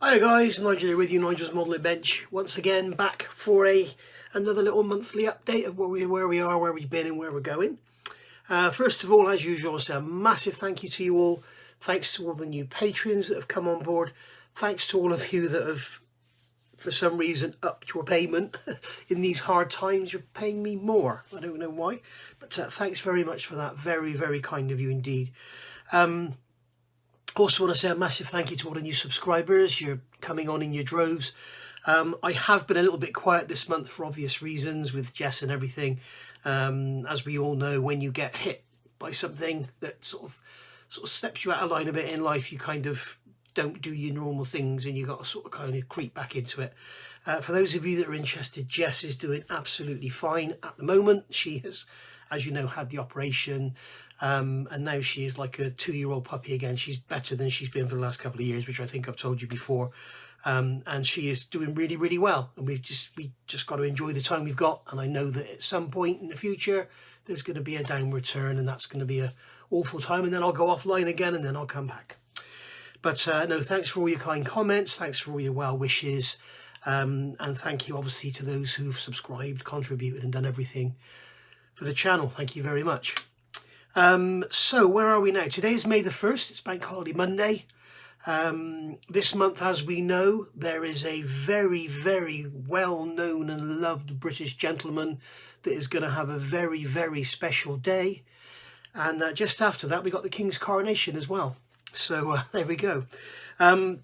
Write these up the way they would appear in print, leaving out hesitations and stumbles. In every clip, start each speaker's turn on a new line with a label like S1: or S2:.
S1: Hi guys, Nigel here with you, Nigel's Modelling Bench. Once again back for another little monthly update of where we are, where we've been and where we're going. First of all, as usual, I'll say a massive thank you to you all. Thanks to all the new patrons that have come on board. Thanks to all of you that have, for some reason, upped your payment. In these hard times, you're paying me more. I don't know why, but thanks very much for that. Very, very kind of you indeed. Also want to say a massive thank you to all the new subscribers. You're coming on in your droves. I have been a little bit quiet this month for obvious reasons with Jess and everything. As we all know, when you get hit by something that sort of steps you out of line a bit in life, you kind of don't do your normal things and you got to sort of kind of creep back into it. For those of you that are interested, Jess is doing absolutely fine at the moment. She has, as you know, had the operation. And now she is like a 2-year-old puppy again. She's better than she's been for the last couple of years, which I think I've told you before. And she is doing really, really well. And we just got to enjoy the time we've got. And I know that at some point in the future, there's going to be a downward turn, and that's going to be an awful time. And then I'll go offline again, and then I'll come back. But no, thanks for all your kind comments. Thanks for all your well wishes. And thank you, obviously, to those who've subscribed, contributed, and done everything for the channel. Thank you very much. So where are we now? Today is May the 1st, it's Bank Holiday Monday. This month, as we know, there is a very, very well-known and loved British gentleman that is going to have a very, very special day. And just after that, we got the King's coronation as well. So there we go. I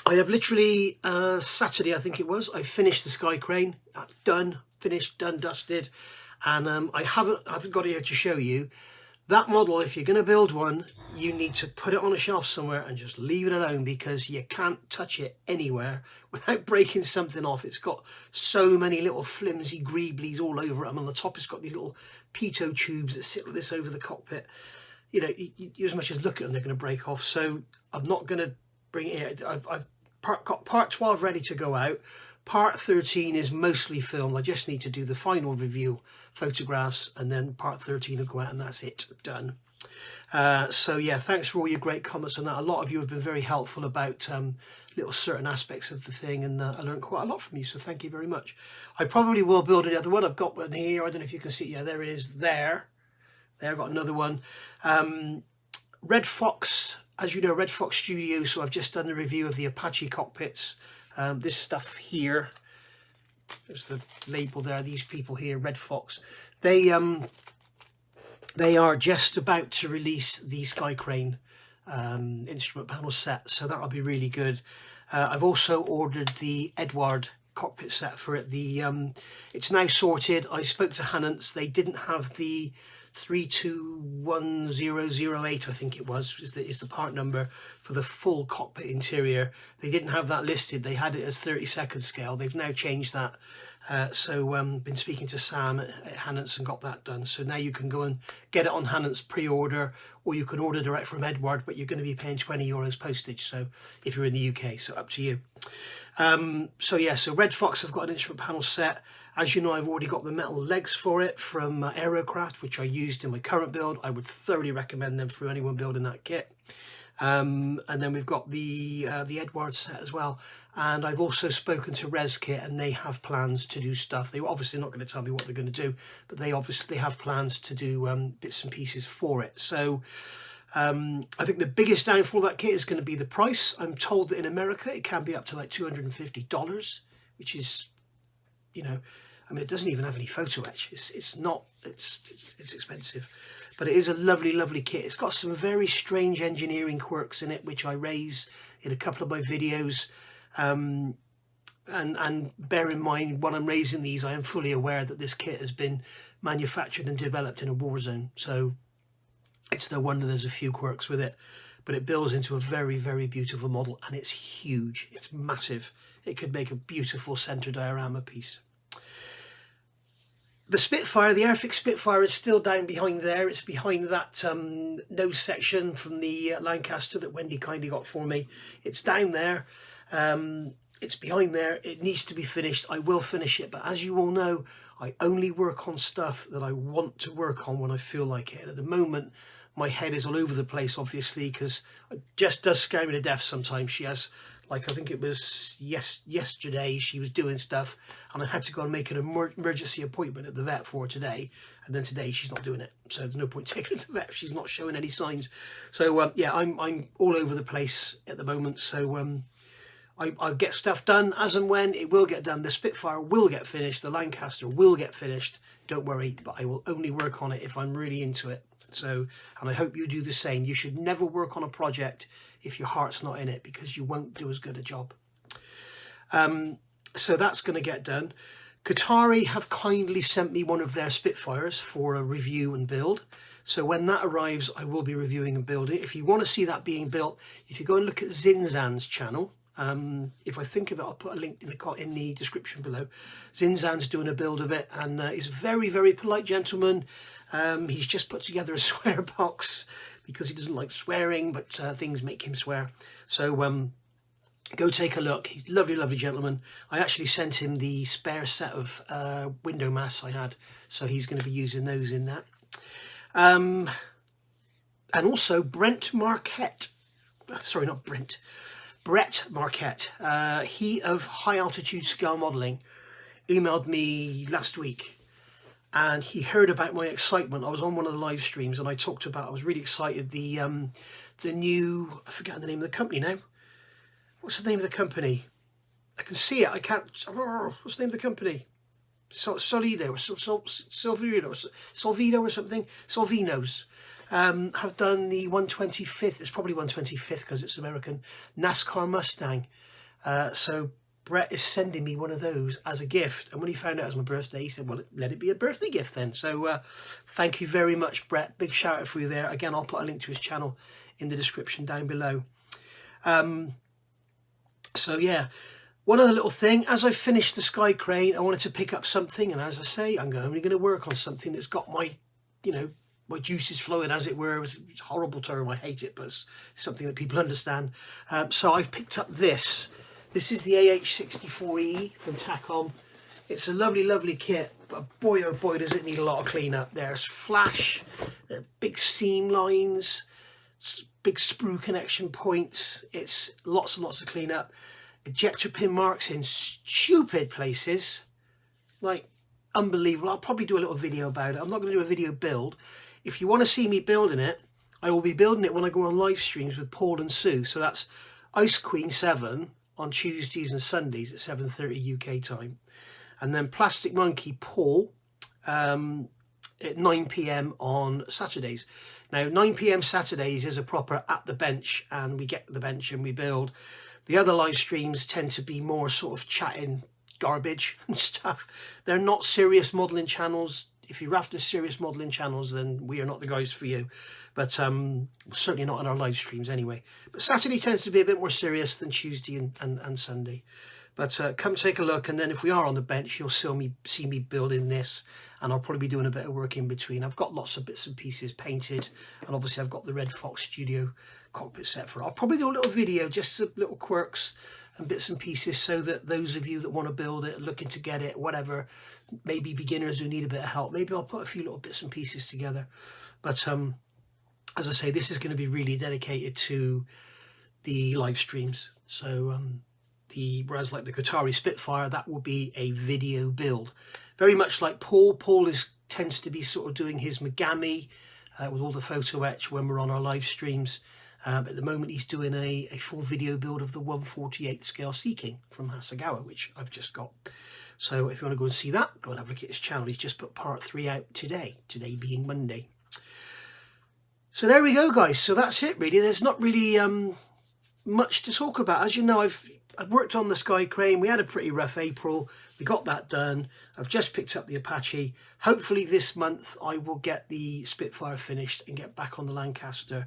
S1: have literally, Saturday I think it was, I finished the Sky Crane, done, finished, done, dusted. And I haven't got it here to show you. That model, if you're going to build one, you need to put it on a shelf somewhere and just leave it alone, because you can't touch it anywhere without breaking something off. It's got so many little flimsy greeblies all over it. And on the top, it's got these little pitot tubes that sit like this over the cockpit. You know, you as much as look at them, they're going to break off. So I'm not going to bring it here. I've got part 12 ready to go out. Part 13 is mostly filmed. I just need to do the final review photographs, and then part 13 will go out, and that's it, done. So yeah, thanks for all your great comments on that. A lot of you have been very helpful about little certain aspects of the thing, and I learned quite a lot from you, so thank you very much. I probably will build another one. I've got one here. I don't know if you can see. Yeah, there it is. There I've got another one. Red Fox, as you know, Red Fox Studio. So I've just done the review of the Apache cockpits. This stuff here, there's the label there, these people here, Red Fox, they are just about to release the Sky Crane instrument panel set, so that'll be really good. I've also ordered the Edward cockpit set for it. It's now sorted. I spoke to Hannants. They didn't have the 321008, I think it was, is the part number for the full cockpit interior. They didn't have that listed. They had it as 32nd scale. They've now changed that. So been speaking to Sam at Hannants and got that done. So now you can go and get it on Hannants pre-order, or you can order direct from Edward, but you're going to be paying €20 postage. So if you're in the UK, so up to you. So yeah, so Red Fox, I've got an instrument panel set. As you know, I've already got the metal legs for it from Aerocraft, which I used in my current build. I would thoroughly recommend them for anyone building that kit. And then we've got the Edward set as well. And I've also spoken to ResKit, and they have plans to do stuff. They're obviously not going to tell me what they're going to do, but they obviously have plans to do bits and pieces for it. So I think the biggest downfall of that kit is going to be the price. I'm told that in America it can be up to like $250, which is, you know, I mean, it doesn't even have any photo etch. It's expensive, but it is a lovely, lovely kit. It's got some very strange engineering quirks in it, which I raise in a couple of my videos. And bear in mind, when I'm raising these, I am fully aware that this kit has been manufactured and developed in a war zone. So it's no wonder there's a few quirks with it, but it builds into a very, very beautiful model, and it's huge. It's massive. It could make a beautiful center diorama piece. The Spitfire, the Airfix Spitfire, is still down behind there. It's behind that nose section from the Lancaster that Wendy kindly got for me. It's down there. It's behind there. It needs to be finished. I will finish it, but as you all know, I only work on stuff that I want to work on when I feel like it. And at the moment, my head is all over the place, obviously, because it just does scare me to death sometimes. She has Like, I think it was yesterday she was doing stuff and I had to go and make an emergency appointment at the vet for her today, and then today she's not doing it, so there's no point taking her to the vet if she's not showing any signs. So yeah, I'm all over the place at the moment, so I'll get stuff done as and when it will get done. The Spitfire will get finished, the Lancaster will get finished, don't worry, but I will only work on it if I'm really into it. So, and I hope you do the same. You should never work on a project if your heart's not in it, because you won't do as good a job. So that's going to get done. Qatari have kindly sent me one of their Spitfires for a review and build. So when that arrives, I will be reviewing and building it. If you want to see that being built, if you go and look at Zinzan's channel, if I think of it, I'll put a link in the description below. Zinzan's doing a build of it, and he's a very, very polite gentleman. He's just put together a swear box because he doesn't like swearing, but things make him swear. So go take a look. He's a lovely, lovely gentleman. I actually sent him the spare set of window masks I had, so he's going to be using those in that. And also Brett Marquette, he of High Altitude Scale Modelling, emailed me last week, and he heard about my excitement. I was on one of the live streams and I talked about, I was really excited, the new, I forget the name of the company now. What's the name of the company? I can see it, I can't, what's the name of the company? Solido or Solvido or something? Solvinos. Have done the 125th, it's probably 125th because it's American, NASCAR Mustang. So Brett is sending me one of those as a gift, and when he found out it was my birthday, he said, well, let it be a birthday gift then. So thank you very much, Brett. Big shout out for you there. Again, I'll put a link to his channel in the description down below. So yeah, one other little thing, as I finished the Sky Crane, I wanted to pick up something, and as I say, I'm only going to work on something that's got my, you know, my juices flowing, as it were. It's a horrible term, I hate it, but it's something that people understand. So I've picked up this. This is the AH64E from Takom. It's a lovely, lovely kit, but boy oh boy does it need a lot of cleanup. There's flash, there are big seam lines, big sprue connection points. It's lots and lots of cleanup. Ejector pin marks in stupid places, like unbelievable. I'll probably do a little video about it. I'm not going to do a video build. If you want to see me building it, I will be building it when I go on live streams with Paul and Sue. So that's Ice Queen 7 on Tuesdays and Sundays at 7:30 UK time. And then Plastic Monkey Paul at 9 PM on Saturdays. Now 9 PM Saturdays is a proper at the bench, and we get the bench and we build. The other live streams tend to be more sort of chatting garbage and stuff. They're not serious modelling channels. If you're after serious modelling channels, then we are not the guys for you. But certainly not on our live streams anyway. But Saturday tends to be a bit more serious than Tuesday and Sunday. But come take a look, and then if we are on the bench, you'll see me building this, and I'll probably be doing a bit of work in between. I've got lots of bits and pieces painted, and obviously I've got the Red Fox Studio cockpit set for it. I'll probably do a little video, just some little quirks and bits and pieces, so that those of you that want to build it, looking to get it, whatever, maybe beginners who need a bit of help, maybe I'll put a few little bits and pieces together. But as I say, this is going to be really dedicated to the live streams. So whereas like the Qatari Spitfire, that will be a video build, very much like Paul. Paul tends to be sort of doing his Megami with all the photo etch when we're on our live streams. At the moment, he's doing a full video build of the 1/48 scale Sea King from Hasegawa, which I've just got. So if you want to go and see that, go and have a look at his channel. He's just put part 3 out today being Monday. So there we go, guys. So that's it, really. There's not really much to talk about. As you know, I've worked on the Sky Crane. We had a pretty rough April. We got that done. I've just picked up the Apache. Hopefully this month I will get the Spitfire finished and get back on the Lancaster.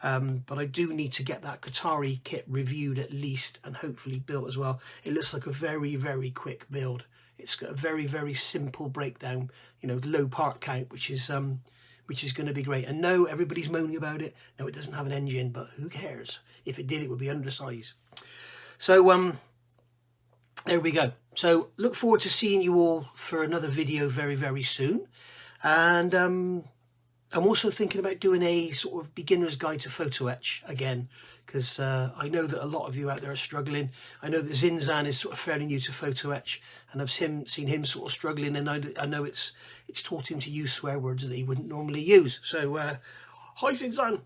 S1: But I do need to get that Qatari kit reviewed at least, and hopefully built as well. It looks like a very, very quick build. It's got a very, very simple breakdown, you know, low part count, which is going to be great. And no, everybody's moaning about it. No, it doesn't have an engine, but who cares? If it did, it would be undersized. So there we go. So look forward to seeing you all for another video very, very soon. And I'm also thinking about doing a sort of beginner's guide to photo etch again, because I know that a lot of you out there are struggling. I know that Zinzan is sort of fairly new to photo etch, and I've seen him sort of struggling, and I know it's taught him to use swear words that he wouldn't normally use. So hi Zinzan.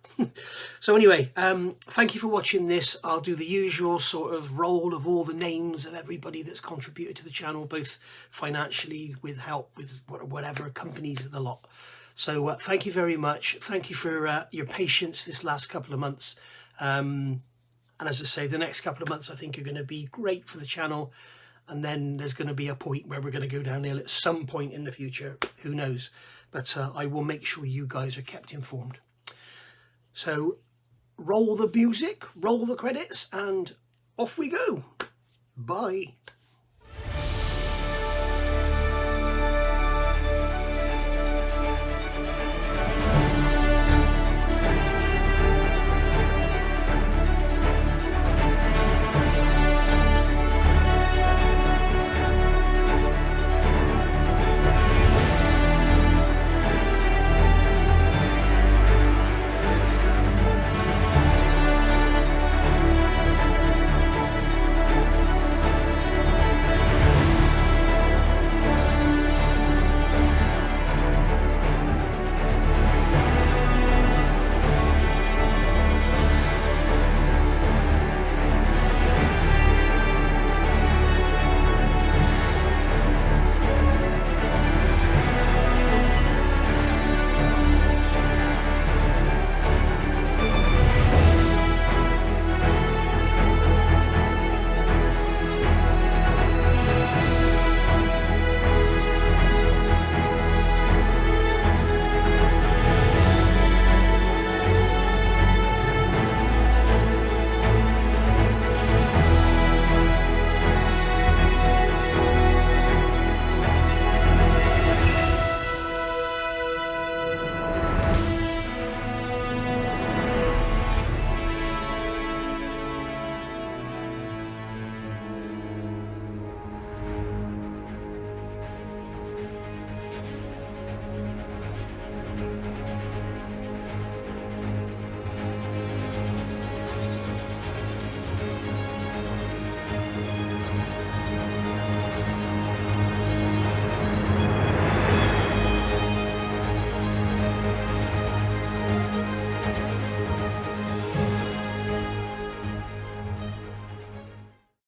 S1: So anyway, thank you for watching this. I'll do the usual sort of roll of all the names of everybody that's contributed to the channel, both financially, with help, with whatever, companies, the lot. So thank you very much. Thank you for your patience this last couple of months. And as I say, the next couple of months I think are going to be great for the channel. And then there's going to be a point where we're going to go downhill at some point in the future. Who knows? But I will make sure you guys are kept informed. So roll the music, roll the credits, and off we go. Bye.